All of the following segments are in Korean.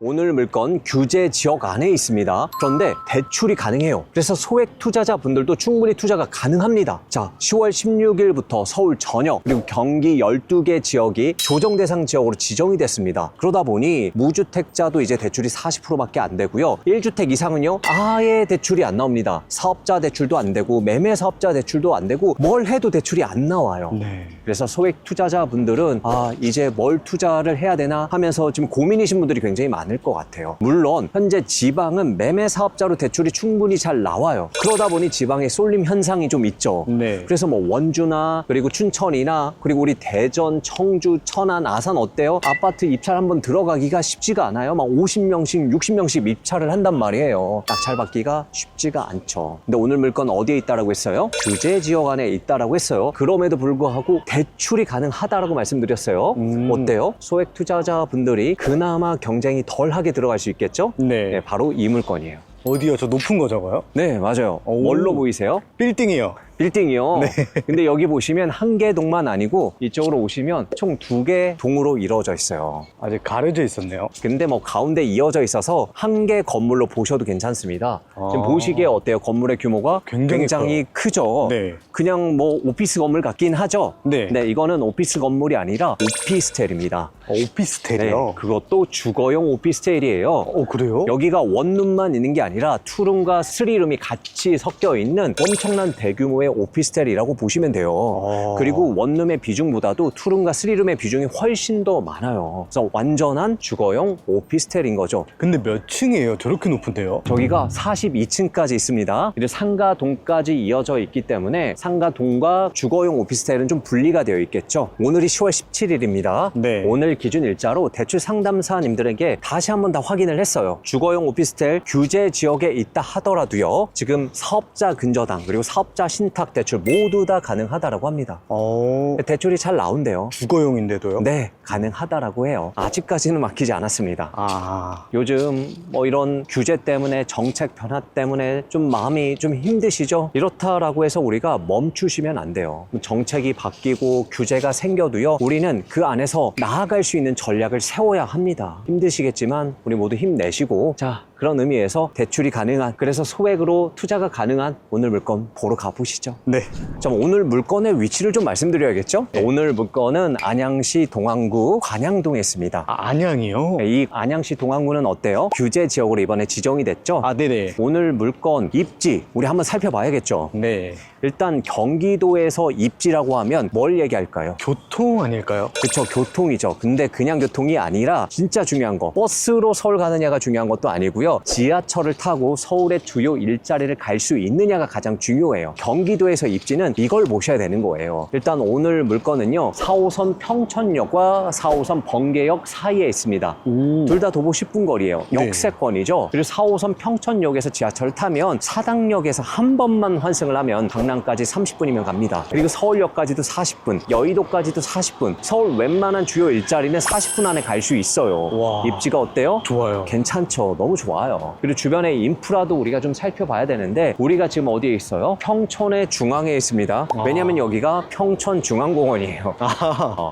오늘 물건 규제 지역 안에 있습니다. 그런데 대출이 가능해요. 그래서 소액 투자자분들도 충분히 투자가 가능합니다. 자, 10월 16일부터 서울 전역 그리고 경기 12개 지역이 조정 대상 지역으로 지정이 됐습니다. 그러다 보니 무주택자도 이제 대출이 40%밖에 안 되고요. 1주택 이상은요 아예 대출이 안 나옵니다. 사업자 대출도 안 되고 매매 사업자 대출도 안 되고 뭘 해도 대출이 안 나와요. 네. 그래서 소액 투자자분들은 이제 뭘 투자를 해야 되나 하면서 지금 고민이신 분들이 굉장히 많을 것 같아요. 물론 현재 지방은 매매 사업자로 대출이 충분히 잘 나와요. 그러다 보니 지방에 쏠림 현상이 좀 있죠. 네. 그래서 뭐 원주나 그리고 춘천이나 그리고 우리 대전, 청주, 천안, 아산 어때요? 아파트 입찰 한번 들어가기가 쉽지가 않아요. 막 50명씩, 60명씩 입찰을 한단 말이에요. 낙찰 받기가 쉽지가 않죠. 근데 오늘 물건 어디에 있다라고 했어요? 규제 지역 안에 있다라고 했어요. 그럼에도 불구하고 대출이 가능하다라고 말씀드렸어요. 어때요? 소액 투자자분들이 그나마 경쟁이 덜하게 들어갈 수 있겠죠? 네. 바로 이 물건이에요. 어디요? 저 높은 거 저거요? 네, 맞아요. 오. 뭘로 보이세요? 빌딩이요. 빌딩이요. 네. 근데 여기 보시면 한 개 동만 아니고 이쪽으로 오시면 총 2개 동으로 이루어져 있어요. 아직 가려져 있었네요. 근데 뭐 가운데 이어져 있어서 한 개 건물로 보셔도 괜찮습니다. 지금 보시기에 어때요? 건물의 규모가 굉장히 크죠? 네. 그냥 뭐 오피스 건물 같긴 하죠? 네. 이거는 오피스 건물이 아니라 오피스텔입니다. 오피스텔이요? 네, 그것도 주거용 오피스텔이에요. 그래요? 여기가 원룸만 있는 게 아니라 투룸과 쓰리룸이 같이 섞여 있는 엄청난 대규모의 오피스텔이라고 보시면 돼요. 그리고 원룸의 비중보다도 투룸과 쓰리룸의 비중이 훨씬 더 많아요. 그래서 완전한 주거용 오피스텔인 거죠. 근데 몇 층이에요? 저렇게 높은데요? 저기가 42층까지 있습니다. 그리고 상가동까지 이어져 있기 때문에 상가동과 주거용 오피스텔은 좀 분리가 되어 있겠죠. 오늘이 10월 17일입니다. 네. 오늘 기준 일자로 대출 상담사님들에게 다시 한번 다 확인을 했어요. 주거용 오피스텔 규제 지역에 있다 하더라도요. 지금 사업자 근저당 그리고 사업자 신탁 대출 모두 다 가능하다라고 합니다. 대출이 잘 나온대요. 주거용인데도요? 네, 가능하다라고 해요. 아직까지는 막히지 않았습니다. 요즘 뭐 이런 규제 때문에 정책 변화 때문에 좀 마음이 좀 힘드시죠? 이렇다라고 해서 우리가 멈추시면 안 돼요. 정책이 바뀌고 규제가 생겨도요. 우리는 그 안에서 나아갈 수 있는 전략을 세워야 합니다. 힘드시겠지만 우리 모두 힘내시고 자, 그런 의미에서 대출이 가능한 그래서 소액으로 투자가 가능한 오늘 물건 보러 가보시죠. 네. 자, 오늘 물건의 위치를 좀 말씀드려야겠죠? 네. 오늘 물건은 안양시 동안구 관양동에 있습니다. 안양이요? 이 안양시 동안구는 어때요? 규제 지역으로 이번에 지정이 됐죠? 네네. 오늘 물건 입지 우리 한번 살펴봐야겠죠? 네. 일단 경기도에서 입지라고 하면 뭘 얘기할까요? 교통 아닐까요? 그쵸, 교통이죠. 근데 그냥 교통이 아니라 진짜 중요한 거 버스로 서울 가느냐가 중요한 것도 아니고요. 지하철을 타고 서울의 주요 일자리를 갈 수 있느냐가 가장 중요해요. 경기도에서 입지는 이걸 보셔야 되는 거예요. 일단 오늘 물건은요 4호선 평천역과 4호선 번개역 사이에 있습니다. 둘 다 도보 10분 거리예요. 네. 역세권이죠. 그리고 4호선 평천역에서 지하철을 타면 사당역에서 한 번만 환승을 하면 강남까지 30분이면 갑니다. 그리고 서울역까지도 40분, 여의도까지도 40분, 서울 웬만한 주요 일자리는 40분 안에 갈 수 있어요. 와. 입지가 어때요? 좋아요. 괜찮죠. 너무 좋아요. 그리고 주변의 인프라도 우리가 좀 살펴봐야 되는데 우리가 지금 어디에 있어요? 평촌의 중앙에 있습니다. 왜냐면 여기가 평촌중앙공원이에요.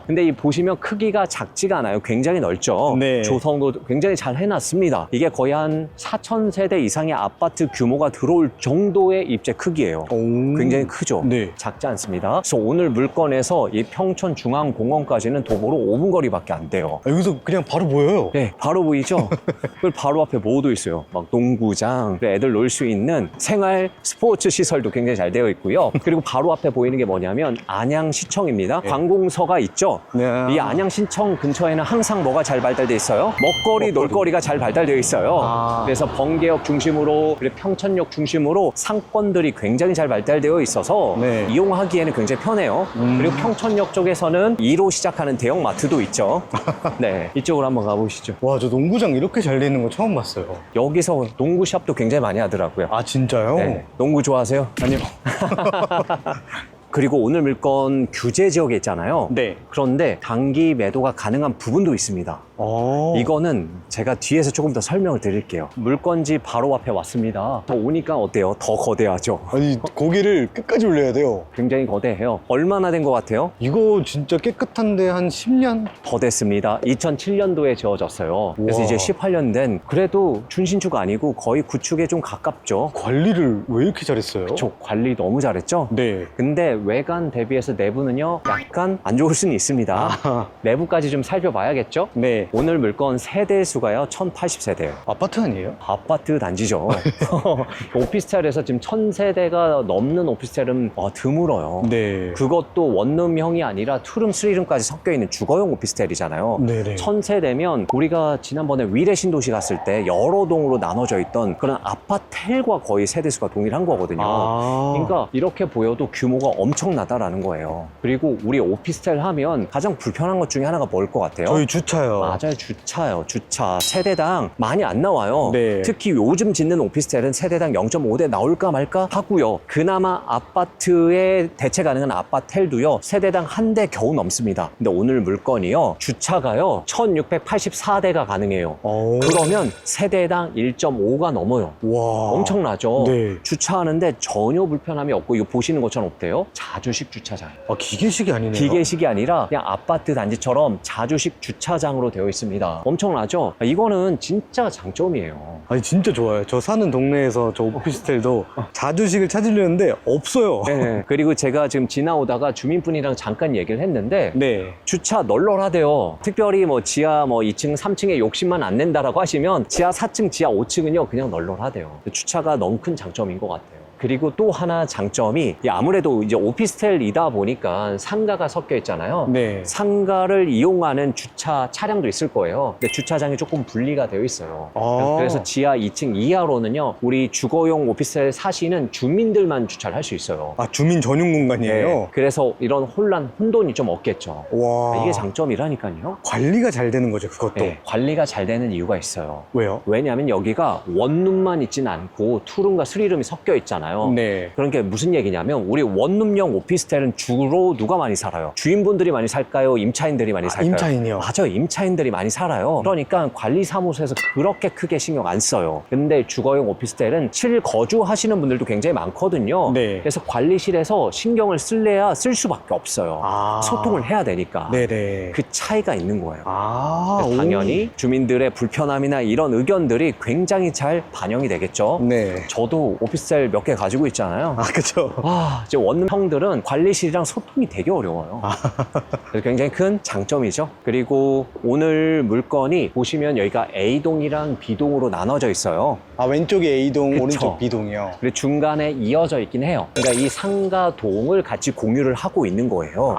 근데 이 보시면 크기가 작지가 않아요. 굉장히 넓죠. 네. 조성도 굉장히 잘 해놨습니다. 이게 거의 한 4,000세대 이상의 아파트 규모가 들어올 정도의 입지 크기예요. 굉장히 크죠. 네. 작지 않습니다. 그래서 오늘 물건에서 이 평촌중앙공원까지는 도보로 5분 거리밖에 안 돼요. 여기서 그냥 바로 보여요. 네, 바로 보이죠? 그리고 바로 앞에 뭐도 있어요. 막 농구장, 애들 놀 수 있는 생활 스포츠 시설도 굉장히 잘 되어 있고요. 그리고 바로 앞에 보이는 게 뭐냐면 안양시청입니다. 관공서가 있죠? 네. 이 안양시청 근처에는 항상 뭐가 잘 발달되어 있어요? 먹거리, 놀거리가 잘 발달되어 있어요. 그래서 번개역 중심으로 그리고 평천역 중심으로 상권들이 굉장히 잘 발달되어 있어서 네. 이용하기에는 굉장히 편해요. 그리고 평천역 쪽에서는 2로 시작하는 대형 마트도 있죠. 네, 이쪽으로 한번 가보시죠. 와, 저 농구장 이렇게 잘 돼 있는 거 처음 봤어요. 여기서 농구샵도 굉장히 많이 하더라고요. 진짜요? 네, 농구 좋아하세요? 아니요. 그리고 오늘 물건 규제 지역에 있잖아요. 네. 그런데 단기 매도가 가능한 부분도 있습니다. 이거는 제가 뒤에서 조금 더 설명을 드릴게요. 물건지 바로 앞에 왔습니다. 더 오니까 어때요? 더 거대하죠? 아니, 고기를 끝까지 올려야 돼요. 굉장히 거대해요. 얼마나 된 것 같아요? 이거 진짜 깨끗한데 한 10년? 더 됐습니다. 2007년도에 지어졌어요. 그래서 우와. 이제 18년 된, 그래도 준신축 아니고 거의 구축에 좀 가깝죠. 관리를 왜 이렇게 잘했어요? 저 관리 너무 잘했죠? 네. 근데 외관 대비해서 내부는요, 약간 안 좋을 수는 있습니다. 내부까지 좀 살펴봐야겠죠? 네. 오늘 물건 세대 수가요, 1080세대예요. 아파트 아니에요? 아파트 단지죠. 오피스텔에서 지금 1000세대가 넘는 오피스텔은 드물어요. 네. 그것도 원룸형이 아니라 투룸, 쓰리룸까지 섞여 있는 주거용 오피스텔이잖아요. 네네. 1000세대면 우리가 지난번에 위례 신도시 갔을 때 여러 동으로 나눠져 있던 그런 아파텔과 거의 세대수가 동일한 거거든요. 그러니까 이렇게 보여도 규모가 엄청나다라는 거예요. 그리고 우리 오피스텔 하면 가장 불편한 것 중에 하나가 뭘 것 같아요? 저희 주차요. 맞아요. 주차요. 주차. 세대당 많이 안 나와요. 네. 특히 요즘 짓는 오피스텔은 세대당 0.5대 나올까 말까 하고요. 그나마 아파트에 대체 가능한 아파텔도요. 세대당 한 대 겨우 넘습니다. 근데 오늘 물건이요. 주차가요. 1684대가 가능해요. 그러면 세대당 1.5가 넘어요. 와. 엄청나죠? 네. 주차하는데 전혀 불편함이 없고 이거 보시는 것처럼 없대요. 자주식 주차장. 기계식이 아니네요. 기계식이 아니라 그냥 아파트 단지처럼 자주식 주차장으로 되어 있습니다. 엄청나죠? 이거는 진짜 장점이에요. 아니, 진짜 좋아요. 저 사는 동네에서 저 오피스텔도 자주식을 찾으려는데 없어요. 네. 그리고 제가 지금 지나오다가 주민분이랑 잠깐 얘기를 했는데 네. 주차 널널하대요. 특별히 뭐 지하 2층, 3층에 욕심만 안 낸다라고 하시면 지하 4층, 지하 5층은요 그냥 널널하대요. 주차가 너무 큰 장점인 것 같아요. 그리고 또 하나 장점이 아무래도 이제 오피스텔이다 보니까 상가가 섞여 있잖아요. 네. 상가를 이용하는 주차 차량도 있을 거예요. 근데 주차장이 조금 분리가 되어 있어요. 그래서 지하 2층 이하로는요, 우리 주거용 오피스텔 사시는 주민들만 주차를 할 수 있어요. 주민 전용 공간이에요? 네, 그래서 이런 혼돈이 좀 없겠죠. 와. 이게 장점이라니까요. 관리가 잘 되는 거죠, 그것도. 네, 관리가 잘 되는 이유가 있어요. 왜요? 왜냐하면 여기가 원룸만 있진 않고 투룸과 쓰리룸이 섞여 있잖아요. 네. 그런 게 무슨 얘기냐면 우리 원룸형 오피스텔은 주로 누가 많이 살아요? 주인분들이 많이 살까요? 임차인들이 많이 살까요? 임차인이요? 맞아요. 임차인들이 많이 살아요. 그러니까 관리사무소에서 그렇게 크게 신경 안 써요. 근데 주거용 오피스텔은 실거주하시는 분들도 굉장히 많거든요. 네. 그래서 관리실에서 신경을 쓸래야 쓸 수밖에 없어요. 소통을 해야 되니까. 네네. 그 차이가 있는 거예요. 오. 당연히 주민들의 불편함이나 이런 의견들이 굉장히 잘 반영이 되겠죠. 네. 저도 오피스텔 몇 개 가지고 있잖아요. 그쵸. 이제 원룸형들은 관리실이랑 소통이 되게 어려워요. 그래서 굉장히 큰 장점이죠. 그리고 오늘 물건이 보시면 여기가 A동이랑 B동으로 나눠져 있어요. 왼쪽에 A동, 그쵸. 오른쪽 B동이요. 그리고 중간에 이어져 있긴 해요. 그러니까 이 상가동을 같이 공유를 하고 있는 거예요.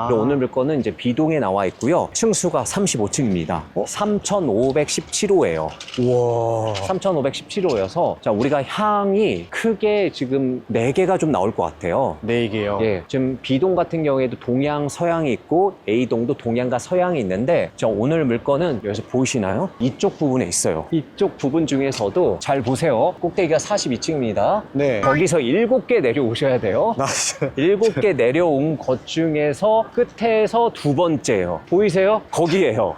그리고 오늘 물건은 이제 B동에 나와 있고요. 층수가 35층입니다. 3,517호예요. 우와. 3,517호여서 자, 우리가 향이 크게 지금 4개가 좀 나올 것 같아요. 4개요. 예, 지금 B동 같은 경우에도 동양, 서양이 있고 A동도 동양과 서양이 있는데 저 오늘 물건은 여기서 보이시나요? 이쪽 부분에 있어요. 이쪽 부분 중에서도 잘 보세요. 꼭대기가 42층입니다. 네. 거기서 7개 내려오셔야 돼요. 7개 내려온 것 중에서 끝에서 두 번째예요. 보이세요? 거기에요.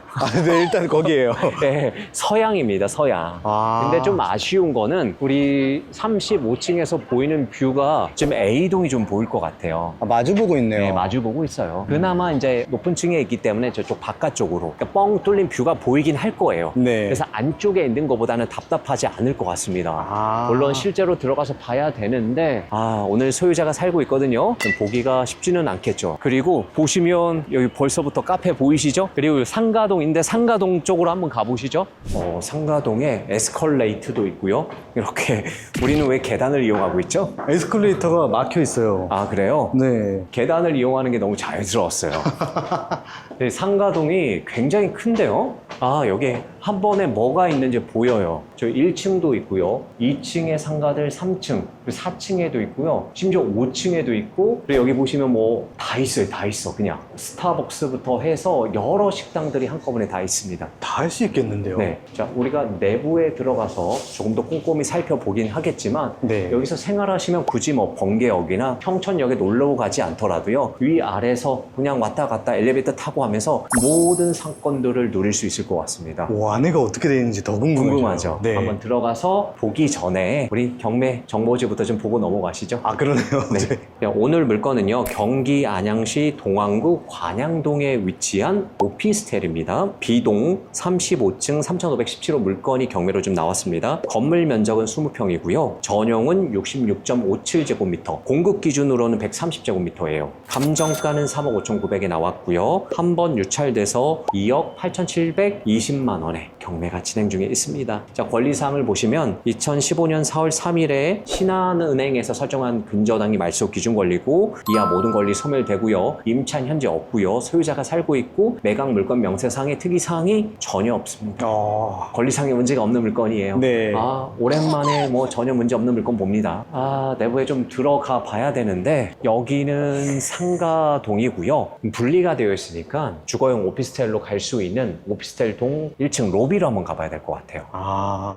네, 일단 거기에요. 네, 서양입니다, 서양. 근데 좀 아쉬운 거는 우리 35층에서 보이는 뷰가 지금 A동이 좀 보일 것 같아요. 마주보고 있네요. 네, 마주보고 있어요. 그나마 이제 높은 층에 있기 때문에 저쪽 바깥쪽으로 그러니까 뻥 뚫린 뷰가 보이긴 할 거예요. 네. 그래서 안쪽에 있는 것보다는 답답하지 않을 것 같습니다. 물론 실제로 들어가서 봐야 되는데 오늘 소유자가 살고 있거든요. 좀 보기가 쉽지는 않겠죠. 그리고 보시면 여기 벌써부터 카페 보이시죠? 그리고 상가동인데 상가동 쪽으로 한번 가보시죠. 상가동에 에스컬레이트도 있고요. 이렇게 우리는 왜 계단을 이용하고 있죠? 에스컬레이터가 막혀 있어요. 그래요? 네. 계단을 이용하는 게 너무 자연스러웠어요. 상가동이 굉장히 큰데요? 여기 한 번에 뭐가 있는지 보여요. 저 1층도 있고요. 2층에 상가들 3층, 그리고 4층에도 있고요. 심지어 5층에도 있고, 그리고 여기 보시면 뭐 다 있어요. 다 있어. 그냥 스타벅스부터 해서 여러 식당들이 한꺼번에 다 있습니다. 다 할 수 있겠는데요. 네. 자, 우리가 내부에 들어가서 조금 더 꼼꼼히 살펴보긴 하겠지만, 네. 여기서 생활하시면 굳이 뭐 번개역이나 평천역에 놀러 가지 않더라도요, 위아래서 그냥 왔다 갔다 엘리베이터 타고 하면서 모든 상권들을 누릴 수 있을 것 같습니다. 안에가 어떻게 되는지 더 궁금하죠? 네. 한번 들어가서 보기 전에 우리 경매 정보지부터 좀 보고 넘어가시죠. 아, 그러네요. 네. 네, 오늘 물건은요, 경기 안양시 동안구 관양동에 위치한 오피스텔입니다. B동 35층 3,517호 물건이 경매로 좀 나왔습니다. 건물 면적은 20평이고요. 전용은 66.57제곱미터, 공급 기준으로는 130제곱미터예요. 감정가는 3억 5,900에 나왔고요. 한 번 유찰돼서 2억 8,720만 원에 경매가 진행 중에 있습니다. 자, 권리사항을 보시면 2015년 4월 3일에 신한은행에서 설정한 근저당이 말소 기준 권리고, 이하 모든 권리 소멸되고요. 임차인 현재 없고요. 소유자가 살고 있고, 매각 물건 명세상의 특이사항이 전혀 없습니다. 권리상의 문제가 없는 물건이에요. 네. 아, 오랜만에 뭐 전혀 문제 없는 물건 봅니다. 아, 내부에 좀 들어가 봐야 되는데, 여기는 상가동이고요. 분리가 되어 있으니까 주거용 오피스텔로 갈 수 있는 오피스텔 동 1층 로비로 한번 가봐야 될 것 같아요.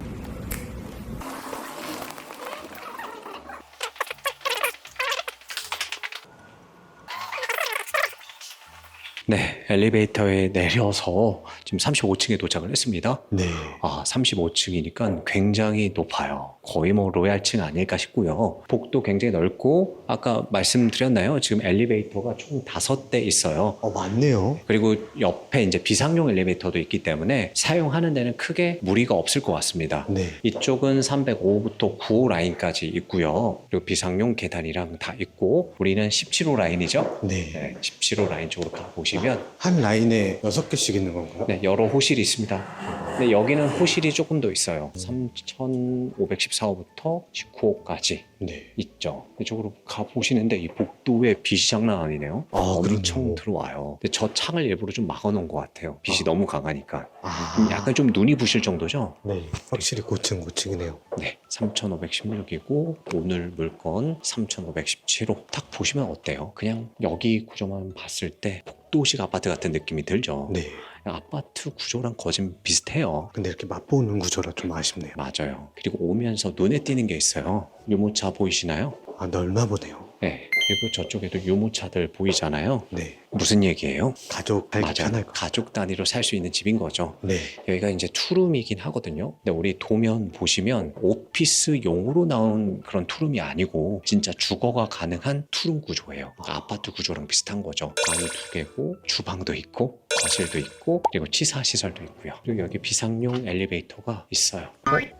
네, 엘리베이터에 내려서 지금 35층에 도착을 했습니다. 네. 아, 35층이니까 굉장히 높아요. 거의 뭐 로얄층 아닐까 싶고요. 복도 굉장히 넓고, 아까 말씀드렸나요? 지금 엘리베이터가 총 5대 있어요. 맞네요. 그리고 옆에 이제 비상용 엘리베이터도 있기 때문에 사용하는 데는 크게 무리가 없을 것 같습니다. 네. 이쪽은 305부터 9호 라인까지 있고요. 그리고 비상용 계단이랑 다 있고, 우리는 17호 라인이죠. 네. 네, 17호 라인 쪽으로 가보시면 한 라인에 6개씩 있는 건가요? 네, 여러 호실이 있습니다. 근데 여기는 호실이 조금 더 있어요. 3,514호부터 19호까지 네. 있죠. 이쪽으로 가보시는데 이 복도에 빛이 장난 아니네요. 엄청 그러네요. 들어와요. 근데 저 창을 일부러 좀 막아놓은 것 같아요. 빛이 너무 강하니까. 아. 약간 좀 눈이 부실 정도죠? 네. 확실히 고층이네요. 네, 3,516이고 오늘 물건 3,517호. 딱 보시면 어때요? 그냥 여기 구조만 봤을 때 복도식 아파트 같은 느낌이 들죠? 네. 아파트 구조랑 거의 좀 비슷해요. 근데 이렇게 맛보는 구조라 좀 아쉽네요. 맞아요. 그리고 오면서 눈에 띄는 게 있어요. 유모차 보이시나요? 넓나 보네요. 네. 그리고 저쪽에도 유모차들 보이잖아요. 네. 무슨 얘기예요? 가족 살기 맞아요. 편할 것. 가족 단위로 살 수 있는 집인 거죠. 네. 여기가 이제 투룸이긴 하거든요. 근데 우리 도면 보시면 오피스용으로 나온 그런 투룸이 아니고 진짜 주거가 가능한 투룸 구조예요. 그러니까 아파트 구조랑 비슷한 거죠. 방이 2개고 주방도 있고 거실도 있고 그리고 치사 시설도 있고요. 그리고 여기 비상용 엘리베이터가 있어요.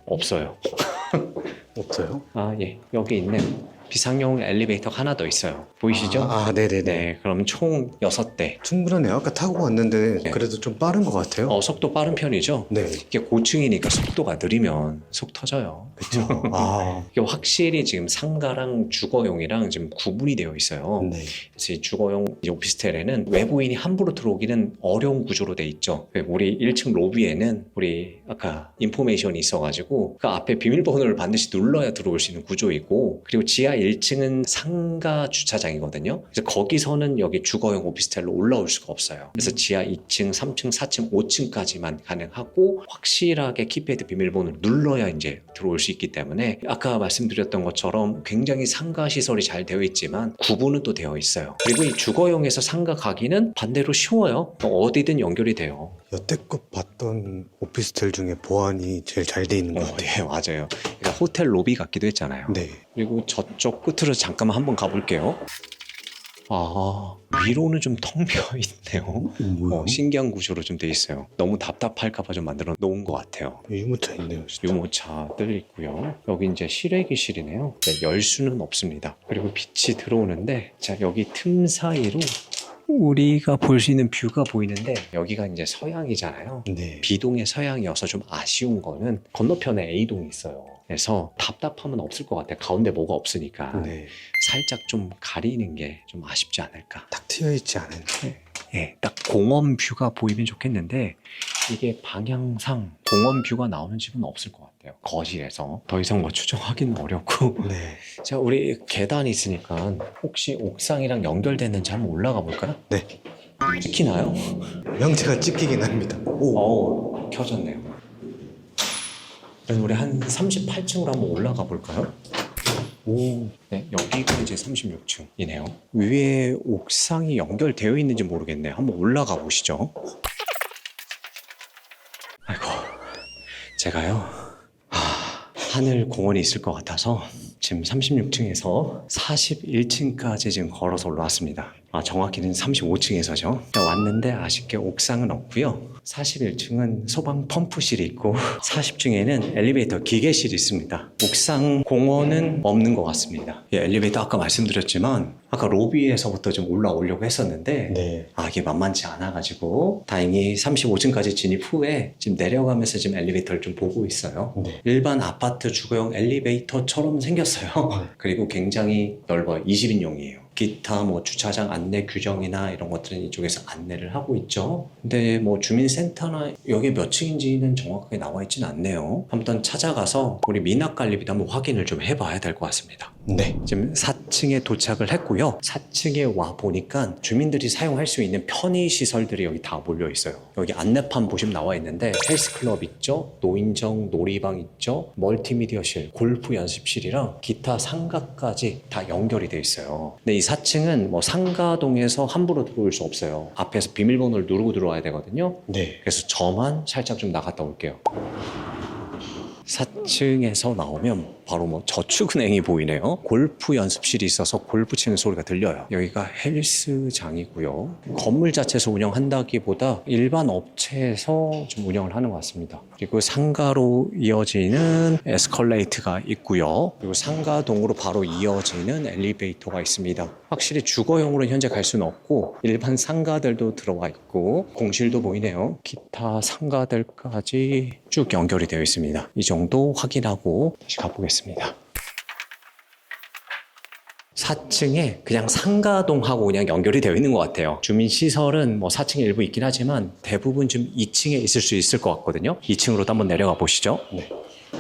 없어요. 없어요? 아, 예. 여기 있네요. 비상용 엘리베이터가 하나 더 있어요. 보이시죠? 네네네. 네, 그럼 총 6대. 충분하네요. 아까 타고 왔는데 네. 그래도 좀 빠른 것 같아요. 속도 빠른 편이죠? 네. 이게 고층이니까 속도가 느리면 속 터져요. 그렇죠. 이게 확실히 지금 상가랑 주거용이랑 지금 구분이 되어 있어요. 네. 그래서 이 주거용 이 오피스텔에는 외부인이 함부로 들어오기는 어려운 구조로 돼 있죠. 우리 1층 로비에는 우리 아까 인포메이션이 있어가지고 그 앞에 비밀번호를 반드시 눌러야 들어올 수 있는 구조이고, 그리고 지하 1층은 상가 주차장이거든요. 그래서 거기서는 여기 주거용 오피스텔로 올라올 수가 없어요. 그래서 지하 2층, 3층, 4층, 5층까지만 가능하고 확실하게 키패드 비밀번호를 눌러야 이제 들어올 수 있기 때문에 아까 말씀드렸던 것처럼 굉장히 상가 시설이 잘 되어 있지만 구분은 또 되어 있어요. 그리고 이 주거용에서 상가 가기는 반대로 쉬워요. 어디든 연결이 돼요. 여태껏 봤던 오피스텔 중에 보안이 제일 잘 돼 있는 것 같아요. 네, 맞아요. 그러니까 호텔 로비 같기도 했잖아요. 네. 그리고 저쪽 끝으로 잠깐만 한번 가볼게요. 아, 위로는 좀 텅 비어 있네요. 뭐야? 신기한 구조로 좀 돼 있어요. 너무 답답할까봐 좀 만들어 놓은 것 같아요. 유모차 있네요. 진짜. 유모차들 있고요. 여기 이제 실외기실이네요. 네, 열 수는 없습니다. 그리고 빛이 들어오는데, 자, 여기 틈 사이로 우리가 볼 수 있는 뷰가 보이는데, 여기가 이제 서양이잖아요. 네. B동의 서양이어서 좀 아쉬운 거는 건너편에 A동이 있어요. 그래서 답답함은 없을 것 같아요. 가운데 뭐가 없으니까. 네. 살짝 좀 가리는 게 좀 아쉽지 않을까. 딱 트여 있지 않은. 네. 예, 딱 공원 뷰가 보이면 좋겠는데 이게 방향상 공원 뷰가 나오는 집은 없을 것 같아요. 거실에서 더 이상 뭐 추정하기는 어렵고. 네. 자, 우리 계단이 있으니까 혹시 옥상이랑 연결되는지 한번 올라가 볼까요? 네. 찍히나요? 명체가 찍히긴 합니다. 오, 켜졌네요. 그럼 우리 한 38층으로 한번 올라가 볼까요? 오. 네, 여기가 이제 36층이네요. 위에 옥상이 연결되어 있는지 모르겠네요. 한번 올라가 보시죠. 아이고, 제가요, 하늘 공원이 있을 것 같아서 지금 36층에서 41층까지 지금 걸어서 올라왔습니다. 정확히는 35층에서죠. 왔는데 아쉽게 옥상은 없고요. 41층은 소방 펌프실이 있고 40층에는 엘리베이터 기계실이 있습니다. 옥상 공원은 없는 것 같습니다. 예, 엘리베이터 아까 말씀드렸지만 아까 로비에서부터 좀 올라오려고 했었는데 네. 이게 만만치 않아가지고 다행히 35층까지 진입 후에 지금 내려가면서 지금 엘리베이터를 좀 보고 있어요. 네. 일반 아파트 주거용 엘리베이터처럼 생겼어요. 그리고 굉장히 넓어요. 20인용이에요. 기타 뭐 주차장 안내 규정이나 이런 것들은 이쪽에서 안내를 하고 있죠. 근데 뭐 주민센터나 여기 몇 층인지는 정확하게 나와 있지는 않네요. 한번 찾아가서 우리 미납관리비도 한번 확인을 좀 해봐야 될 것 같습니다. 네. 지금 4층에 도착을 했고요. 4층에 와 보니까 주민들이 사용할 수 있는 편의 시설들이 여기 다 몰려 있어요. 여기 안내판 보시면 나와 있는데 헬스클럽 있죠, 노인정 놀이방 있죠, 멀티미디어실, 골프 연습실이랑 기타 상가까지 다 연결이 돼 있어요. 근데 이 4층은 뭐 상가동에서 함부로 들어올 수 없어요. 앞에서 비밀번호를 누르고 들어와야 되거든요. 네. 그래서 저만 살짝 좀 나갔다 올게요. 4층에서 나오면 바로 뭐 저축은행이 보이네요. 골프 연습실이 있어서 골프 치는 소리가 들려요. 여기가 헬스장이고요. 건물 자체에서 운영한다기보다 일반 업체에서 좀 운영을 하는 것 같습니다. 그리고 상가로 이어지는 에스컬레이터가 있고요. 그리고 상가동으로 바로 이어지는 엘리베이터가 있습니다. 확실히 주거용으로는 현재 갈 수는 없고 일반 상가들도 들어와 있고 공실도 보이네요. 기타 상가들까지 쭉 연결이 되어 있습니다. 이 정도 확인하고 다시 가보겠습니다. 4층에 그냥 상가동하고 그냥 연결이 되어 있는 것 같아요. 주민시설은 뭐 4층에 일부 있긴 하지만 대부분 좀 2층에 있을 수 있을 것 같거든요. 2층으로도 한번 내려가 보시죠. 네.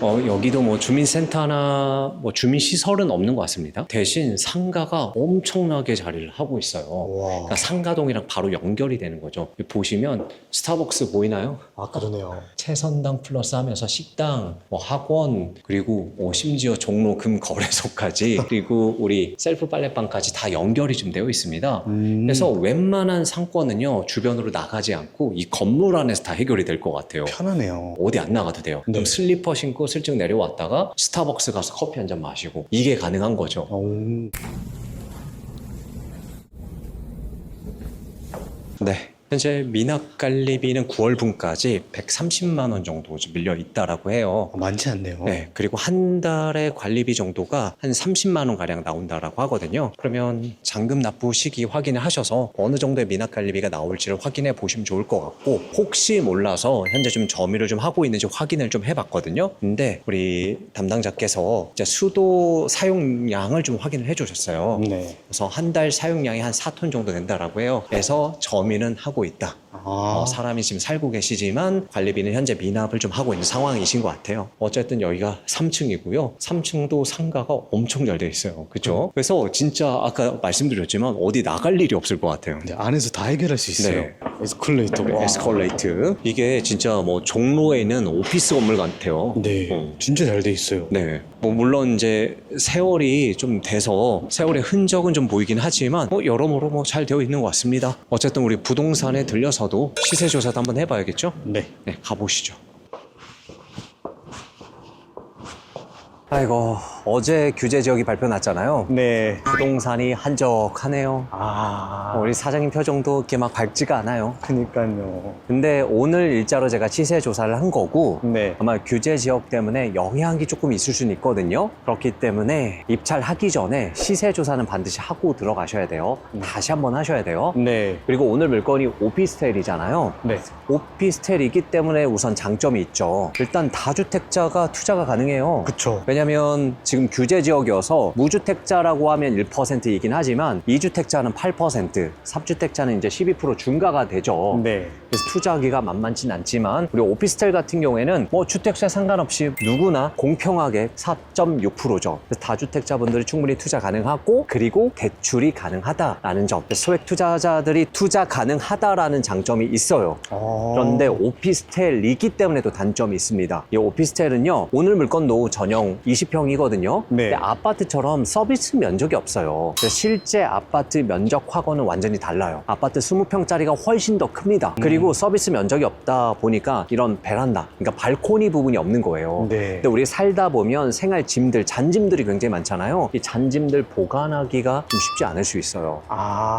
여기도 뭐 주민센터나 뭐 주민시설은 없는 것 같습니다. 대신 상가가 엄청나게 자리를 하고 있어요. 와. 그러니까 상가동이랑 바로 연결이 되는 거죠. 보시면 스타벅스 보이나요? 아, 그러네요. 채선당 플러스 하면서 식당, 뭐 학원, 그리고 심지어 종로 금거래소까지 그리고 우리 셀프 빨래방까지 다 연결이 좀 되어 있습니다. 그래서 웬만한 상권은요 주변으로 나가지 않고 이 건물 안에서 다 해결이 될 것 같아요. 편하네요. 어디 안 나가도 돼요. 네. 그럼 슬리퍼 신고 슬쩍 내려왔다가 스타벅스 가서 커피 한 잔 마시고 이게 가능한 거죠. 오. 네. 현재 미납관리비는 9월분까지 130만 원 정도 밀려 있다라고 해요. 많지 않네요. 네, 그리고 한 달의 관리비 정도가 한 30만 원 가량 나온다라고 하거든요. 그러면 잔금 납부 시기 확인을 하셔서 어느 정도의 미납 관리비가 나올지를 확인해 보시면 좋을 것 같고 혹시 몰라서 현재 좀 점유를 좀 하고 있는지 확인을 좀 해봤거든요. 근데 우리 담당자께서 이제 수도 사용량을 좀 확인을 해주셨어요. 네. 그래서 한 달 사용량이 한 4톤 정도 된다라고 해요. 그래서 점유는 하고 있다. 사람이 지금 살고 계시지만 관리비는 현재 미납을 좀 하고 있는 상황이신 것 같아요. 어쨌든 여기가 3층이고요. 3층도 상가가 엄청 잘 돼 있어요. 그렇죠? 그래서 진짜 아까 말씀드렸지만 어디 나갈 일이 없을 것 같아요. 네, 안에서 다 해결할 수 있어요. 네. 에스컬레이터. 와. 에스컬레이트. 이게 진짜 뭐 종로에 있는 오피스 건물 같아요. 네. 진짜 잘 돼 있어요. 네. 뭐 물론 이제 세월이 좀 돼서 세월의 흔적은 좀 보이긴 하지만 여러모로 뭐 잘 되어 있는 것 같습니다. 어쨌든 우리 부동산에 들려서도 시세 조사도 한번 해봐야겠죠? 네. 네, 가보시죠. 아이고, 어제 규제 지역이 발표 났잖아요. 네. 부동산이 한적하네요. 우리 사장님 표정도 이렇게 막 밝지가 않아요. 그니까요. 근데 오늘 일자로 제가 시세 조사를 한 거고 네. 아마 규제 지역 때문에 영향이 조금 있을 수는 있거든요. 그렇기 때문에 입찰하기 전에 시세 조사는 반드시 하고 들어가셔야 돼요. 다시 한번 하셔야 돼요. 네. 그리고 오늘 물건이 오피스텔이잖아요. 네. 오피스텔이기 때문에 우선 장점이 있죠. 일단 다주택자가 투자가 가능해요. 그쵸. 왜냐면 지금 지금 규제 지역이어서 무주택자라고 하면 1%이긴 하지만 2주택자는 8%, 3주택자는 이제 12% 중과가 되죠. 네. 그래서 투자하기가 만만치 않지만 우리 오피스텔 같은 경우에는 뭐 주택수에 상관없이 누구나 공평하게 4.6%죠. 그래서 다주택자분들이 충분히 투자 가능하고 그리고 대출이 가능하다라는 점. 소액 투자자들이 투자 가능하다라는 장점이 있어요. 그런데 오피스텔이기 때문에 또 단점이 있습니다. 이 오피스텔은요, 오늘 물건 노후 전용 20평이거든요. 네. 근데 아파트처럼 서비스 면적이 없어요. 그래서 실제 아파트 면적하고는 완전히 달라요. 아파트 20평짜리가 훨씬 더 큽니다. 그리고 서비스 면적이 없다 보니까 이런 베란다, 그러니까 발코니 부분이 없는 거예요. 네. 근데 우리 살다 보면 생활 짐들, 잔짐들이 굉장히 많잖아요. 이 잔짐들 보관하기가 좀 쉽지 않을 수 있어요.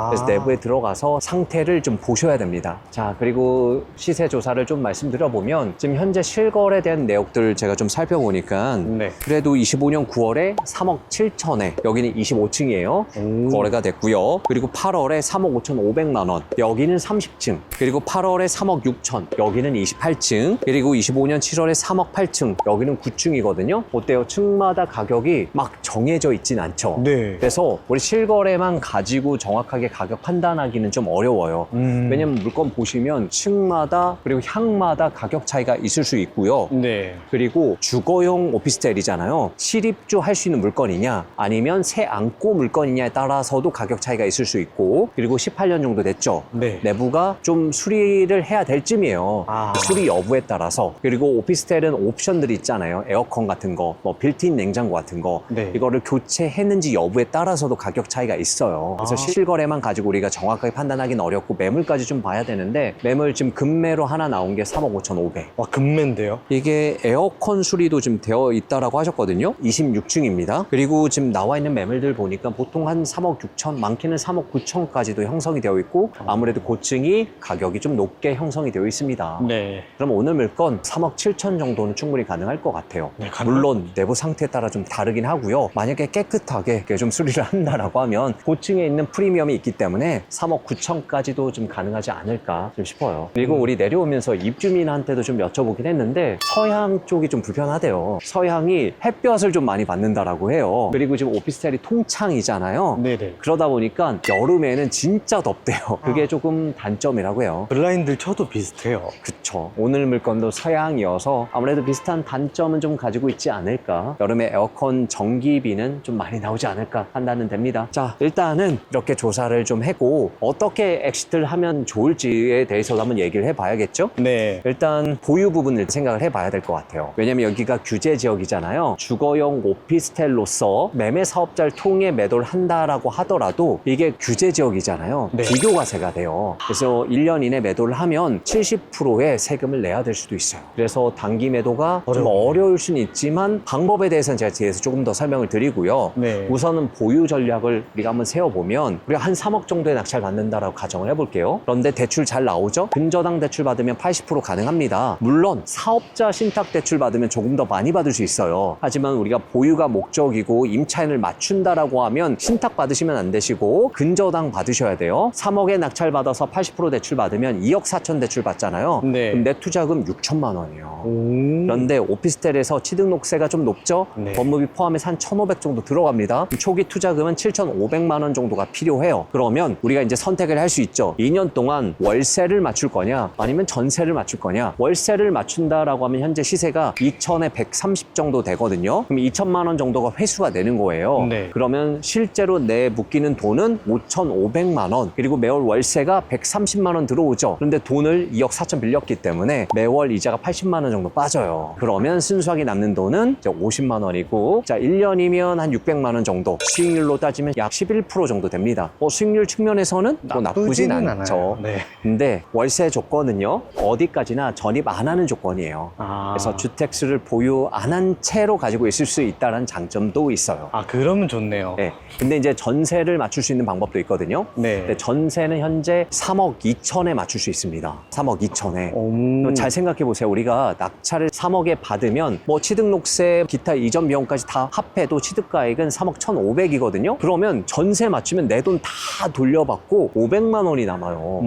그래서 내부에 들어가서 상태를 좀 보셔야 됩니다. 자, 그리고 시세 조사를 좀 말씀드려보면 지금 현재 실거래에 대한 내역들을 제가 좀 살펴보니까 네. 그래도 25년 9월에 3억 7천에 여기는 25층이에요. 거래가 됐고요. 그리고 8월에 3억 5,500만 원, 여기는 30층. 그리고 8월에 3억 6천, 여기는 28층. 그리고 25년 7월에 3억 8층, 여기는 9층이거든요. 어때요? 층마다 가격이 막 정해져 있진 않죠. 네. 그래서 우리 실거래만 가지고 정확하게 가격 판단하기는 좀 어려워요. 왜냐면 물건 보시면 층마다 그리고 향마다 가격 차이가 있을 수 있고요. 네. 그리고 주거용 오피스텔이잖아요. 실입주 할 수 있는 물건이냐 아니면 새 안고 물건이냐에 따라서도 가격 차이가 있을 수 있고, 그리고 18년 정도 됐죠. 네. 내부가 좀 수리를 해야 될 쯤이에요. 수리 여부에 따라서. 그리고 오피스텔은 옵션들이 있잖아요. 에어컨 같은 거, 뭐 빌트인 냉장고 같은 거. 네. 이거를 교체했는지 여부에 따라서도 가격 차이가 있어요. 그래서 실거래만 가지고 우리가 정확하게 판단하기는 어렵고 매물까지 좀 봐야 되는데, 매물 지금 금매로 하나 나온 게 3억 5,500. 와, 금매인데요? 이게 에어컨 수리도 지금 되어 있다라고 하셨거든요. 26층입니다. 그리고 지금 나와 있는 매물들 보니까 보통 한 3억 6천, 많게는 3억 9천까지도 형성이 되어 있고, 아무래도 고층이 가격이 좀 높게 형성이 되어 있습니다. 네. 그럼 오늘 물건 3억 7천 정도는 충분히 가능할 것 같아요. 네, 물론 내부 상태에 따라 좀 다르긴 하고요. 만약에 깨끗하게 좀 수리를 한다라고 하면 고층에 있는 프리미엄이 있기 때문에 3억 9천까지도 좀 가능하지 않을까 좀 싶어요. 그리고 우리 내려오면서 입주민한테도 좀 여쭤보긴 했는데 서향 쪽이 좀 불편하대요. 서향이 햇볕을 좀 많이 받는다라고 해요. 그리고 지금 오피스텔이 통창이잖아요. 네네. 그러다 보니까 여름에는 진짜 덥대요. 그게 조금 단점이라고 해요. 블라인드 쳐도 비슷해요. 그쵸. 오늘 물건도 서양이어서 아무래도 비슷한 단점은 좀 가지고 있지 않을까. 여름에 에어컨 전기비는 좀 많이 나오지 않을까 판단은 됩니다. 자, 일단은 이렇게 조사를 좀 했고 어떻게 엑시트를 하면 좋을지에 대해서도 한번 얘기를 해봐야겠죠? 네. 일단 보유 부분을 생각을 해봐야 될 것 같아요. 왜냐면 여기가 규제 지역이잖아요. 주거용 오피스텔로서 매매 사업자를 통해 매도를 한다라고 하더라도 이게 규제 지역이잖아요. 네. 비교과세가 돼요. 그래서 1년 이내 매도를 하면 70%의 세금을 내야 될 수도 있어요. 그래서 단기 매도가 좀 어려울 수는 있지만 방법에 대해서는 제가 뒤에서 조금 더 설명을 드리고요. 네. 우선은 보유 전략을 우리가 한번 세워보면 우리가 한 3억 정도의 낙찰 받는다라고 가정을 해볼게요. 그런데 대출 잘 나오죠? 근저당 대출 받으면 80% 가능합니다. 물론 사업자 신탁 대출 받으면 조금 더 많이 받을 수 있어요. 하지만 우리가 보유가 목적이고 임차인을 맞춘다라고 하면 신탁 받으시면 안 되시고 근저당 받으셔야 돼요. 3억에 낙찰 받아서 80% 대출 받으면 2억 4천 대출 받잖아요. 네. 그럼 내 투자금 6천만 원이에요. 오. 그런데 오피스텔에서 취득록세가 좀 높죠? 네. 법무비 포함해서 한 1,500 정도 들어갑니다. 초기 투자금은 7,500만 원 정도가 필요해요. 그러면 우리가 이제 선택을 할 수 있죠. 2년 동안 월세를 맞출 거냐 아니면 전세를 맞출 거냐. 월세를 맞춘다라고 하면 현재 시세가 2천에 130 정도 되거든요. 그럼 2천만 원 정도가 회수가 되는 거예요. 네. 그러면 실제로 내 묶이는 돈은 5,500만 원, 그리고 매월 월세가 130만 원 들어오죠. 그런데 돈을 2억 4천 빌렸기 때문에 매월 이자가 80만 원 정도 빠져요. 그러면 순수하게 남는 돈은 이제 50만 원이고, 자 1년이면 한 600만 원 정도, 수익률로 따지면 약 11% 정도 됩니다. 수익률 측면에서는 뭐 나쁘진 않죠. 않아요. 네. 근데 월세 조건은요, 어디까지나 전입 안 하는 조건이에요. 아. 그래서 주택수를 보유 안 한 채로 가지고 있을 수 있다는 장점도 있어요. 아, 그러면 좋네요. 네. 근데 이제 전세를 맞출 수 있는 방법도 있거든요. 네. 근데 전세는 현재 3억 2천에 맞출 수 있습니다. 3억 2천에. 잘 생각해 보세요. 우리가 낙찰을 3억에 받으면 뭐 취득록세, 기타 이전 비용까지 다 합해도 취득가액은 3억 1,500이거든요. 그러면 전세 맞추면 내 돈 다 돌려받고 500만 원이 남아요.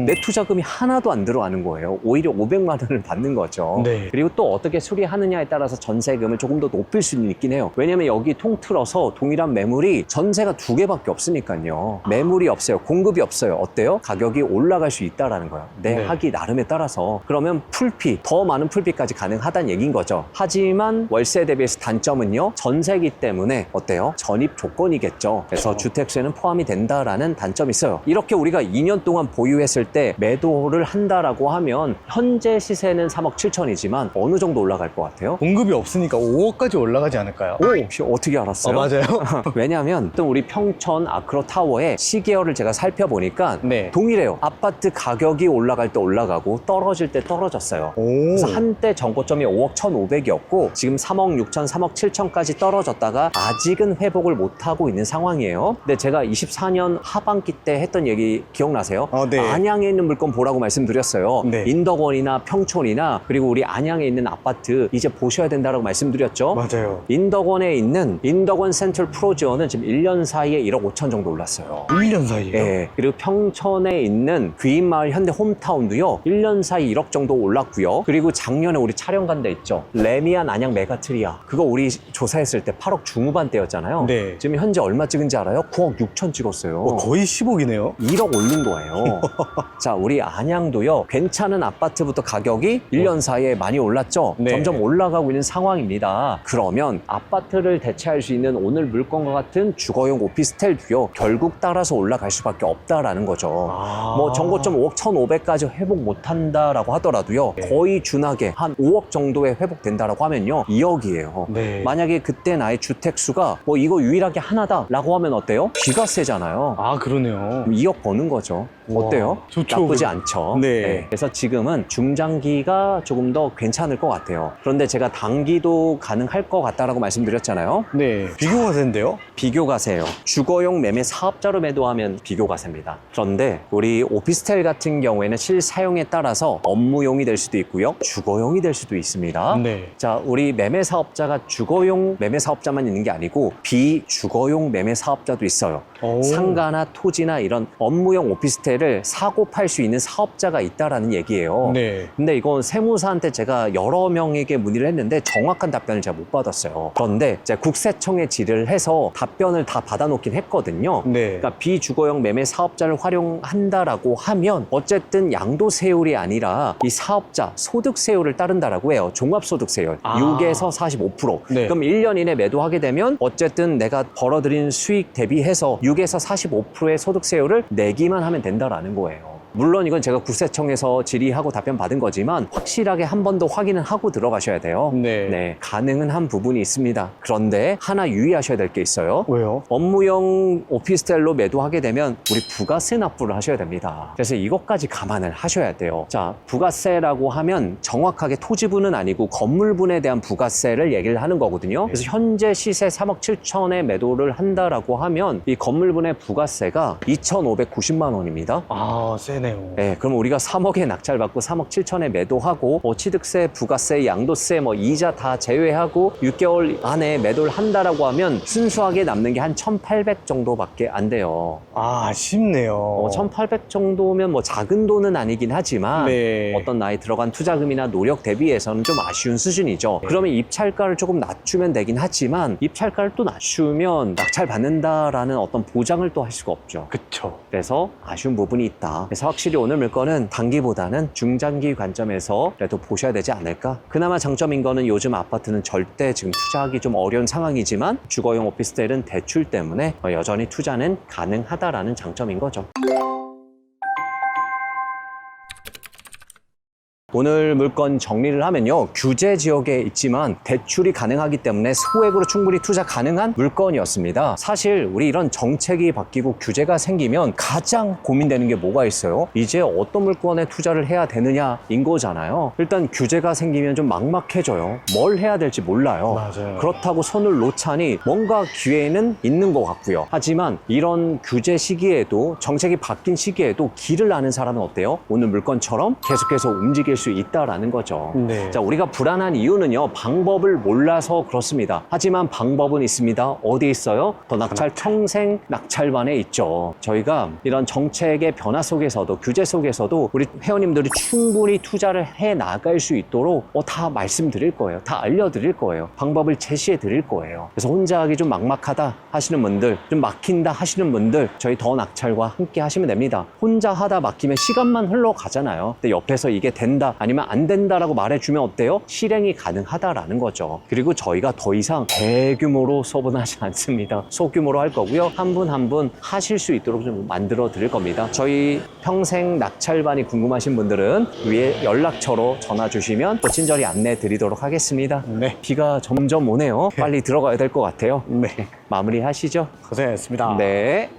내 투자금이 하나도 안 들어가는 거예요. 오히려 500만 원을 받는 거죠. 네. 그리고 또 어떻게 수리하느냐에 따라서 전세금을 조금 더 높일 수 있긴 해요. 왜냐면 여기 통틀어서 동일한 매물이 전세가 2개밖에 없으니까요. 매물이 없어요. 공급이 없어요. 어때요? 가격이 올라갈 수 있다라는 거예요. 내 네. 하기 나름에 따라서. 그러면 풀피, 더 많은 풀피까지 가능하다는 얘기인 거죠. 하지만 월세 대비해서 단점은요. 전세기 때문에 어때요? 전입 조건이겠죠. 그래서 주택세는 포함이 된다라는 단점이 있어요. 이렇게 우리가 2년 동안 보유했을 때 매도를 한다라고 하면 현재 시세는 3억 7천이지만 어느 정도 올라갈 것 같아요? 공급이 없으니까 5억까지 올라가지 않을까요? 혹시 어떻게 알았어요? 맞아요. 왜냐하면 또 우리 평촌 아크로타워의 시계열을 제가 살펴보니까 네. 동일해요. 아파트 가격이 올라갈 때 올라가고 떨어질 때 떨어졌어요. 오. 그래서 한때 전고점이 5억 1,500이었고 지금 3억 6천, 3억 7천까지 떨어졌다가 아직은 회복을 못하고 있는 상황이에요. 근데 제가 24년 하반기 때 했던 얘기 기억나세요? 네. 안양에 있는 물건 보라고 말씀드렸어요. 네. 인덕원이나 평촌이나 그리고 우리 안양에 있는 아파트 이제 보셔야 된다고 말씀드렸죠. 맞아요. 인덕원에 있는 인덕원 센트럴 프로지오는 지금 1년 사이에 1억 5천 정도 올랐어요. 1년 사이에요? 예. 그리고 평촌에 있는 귀인마을 현대 홈타운도요 1년 사이 1억 정도 올랐고요. 그리고 작년에 우리 촬영 간 데 있죠. 레미안 안양 메가트리아. 그거 우리 조사했을 때 8억 중후반대였잖아요. 네. 지금 현재 얼마 찍은지 알아요? 9억 6천 찍었어요. 거의 10억이네요. 1억 올린 거예요. 자, 우리 안양도요. 괜찮은 아파트부터 가격이 1년 사이에 많이 올랐죠. 네. 점점 올라가고 있는 상황입니다. 그러면 아파트를 대체할 수 있는 오늘 물건과 같은 주거용 오피스텔도요. 결국 따라서 올라갈 수밖에 없다라는 거죠. 뭐 전고점 5억 1,500까지 회복 못한다라고 하더라도요. 네. 거의 준하게 한 5억 정도에 회복된다라고 하면요. 2억이에요. 네. 만약에 그때 나의 주택수가 뭐 이거 유일하게 하나다라고 하면 어때요? 비과세잖아요. 그러네요. 2억 버는 거죠. 어때요? 좋죠. 나쁘지 않죠. 네. 그래서 지금은 중장기가 조금 더 괜찮을 것 같아요. 그런데 제가 단기도 가능할 것 같다라고 말씀드렸잖아요. 네. 비교가 된대요? 비교가세요. 주거용 매매 사업자로 매도하면 비교가세입니다. 그런데 우리 오피스텔 같은 경우에는 실사용에 따라서 업무용이 될 수도 있고요. 주거용이 될 수도 있습니다. 네. 자, 우리 매매 사업자가 주거용 매매 사업자만 있는 게 아니고 비주거용 매매 사업자도 있어요. 오. 상가나 토지나 이런 업무용 오피스텔을 사고 팔 수 있는 사업자가 있다라는 얘기예요. 네. 근데 이건 세무사한테 제가 여러 명에게 문의를 했는데 정확한 답변을 제가 못 받았어요. 그런데 제가 국세청에 질의를 해서 답변을 다 받아놓긴 했거든요. 네. 그러니까 비주거용 매매 사업자를 활용한다라고 하면 어쨌든 양도세율이 아니라 이 사업자 소득세율을 따른다라고 해요. 종합소득세율 6에서 45%. 네. 그럼 1년 이내 매도하게 되면 어쨌든 내가 벌어들인 수익 대비해서 6에서 45%의 소득세율을 내기만 하면 된다라는 거예요. 물론 이건 제가 국세청에서 질의하고 답변 받은 거지만 확실하게 한 번 더 확인을 하고 들어가셔야 돼요. 네. 가능은 한 부분이 있습니다. 그런데 하나 유의하셔야 될 게 있어요. 왜요? 업무용 오피스텔로 매도하게 되면 우리 부가세 납부를 하셔야 됩니다. 그래서 이것까지 감안을 하셔야 돼요. 자, 부가세라고 하면 정확하게 토지분은 아니고 건물분에 대한 부가세를 얘기를 하는 거거든요. 그래서 현재 시세 3억 7천에 매도를 한다라고 하면 이 건물분의 부가세가 2,590만 원입니다. 세네요. 네, 그럼 우리가 3억에 낙찰받고 3억 7천에 매도하고 취득세, 부가세, 양도세, 이자 다 제외하고 6개월 안에 매도를 한다라고 하면 순수하게 남는 게 한 1,800 정도밖에 안 돼요. 아쉽네요. 1,800 정도면 작은 돈은 아니긴 하지만 네. 어떤 나이 들어간 투자금이나 노력 대비해서는 좀 아쉬운 수준이죠. 그러면 입찰가를 조금 낮추면 되긴 하지만 입찰가를 또 낮추면 낙찰 받는다라는 어떤 보장을 또 할 수가 없죠. 그쵸. 그래서 아쉬운 부분이 있다. 그래서 확실히 오늘 물건은 단기보다는 중장기 관점에서 그래도 보셔야 되지 않을까? 그나마 장점인 거는 요즘 아파트는 절대 지금 투자하기 좀 어려운 상황이지만 주거용 오피스텔은 대출 때문에 여전히 투자는 가능하다라는 장점인 거죠. 오늘 물건 정리를 하면요. 규제 지역에 있지만 대출이 가능하기 때문에 소액으로 충분히 투자 가능한 물건이었습니다. 사실 우리 이런 정책이 바뀌고 규제가 생기면 가장 고민되는 게 뭐가 있어요? 이제 어떤 물건에 투자를 해야 되느냐인 거잖아요. 일단 규제가 생기면 좀 막막해져요. 뭘 해야 될지 몰라요. 맞아요. 그렇다고 손을 놓자니 뭔가 기회는 있는 것 같고요. 하지만 이런 규제 시기에도 정책이 바뀐 시기에도 길을 아는 사람은 어때요? 오늘 물건처럼 계속해서 움직일 수 있다라는 거죠. 네. 자, 우리가 불안한 이유는요, 방법을 몰라서 그렇습니다. 하지만 방법은 있습니다. 어디 있어요? 더 낙찰 평생 낙찰반에 있죠. 저희가 이런 정책의 변화 속에서도, 규제 속에서도 우리 회원님들이 충분히 투자를 해 나갈 수 있도록 다 말씀드릴 거예요. 다 알려드릴 거예요. 방법을 제시해 드릴 거예요. 그래서 혼자 하기 좀 막막하다 하시는 분들, 좀 막힌다 하시는 분들, 저희 더 낙찰과 함께 하시면 됩니다. 혼자 하다 막히면 시간만 흘러가잖아요. 근데 옆에서 이게 된다 아니면 안 된다라고 말해주면 어때요? 실행이 가능하다라는 거죠. 그리고 저희가 더 이상 대규모로 수업은 하지 않습니다. 소규모로 할 거고요. 한 분 한 분 하실 수 있도록 좀 만들어 드릴 겁니다. 저희 평생 낙찰반이 궁금하신 분들은 위에 연락처로 전화 주시면 또 친절히 안내 드리도록 하겠습니다. 네. 비가 점점 오네요. 빨리 들어가야 될 것 같아요. 네. 마무리 하시죠. 고생하셨습니다. 네.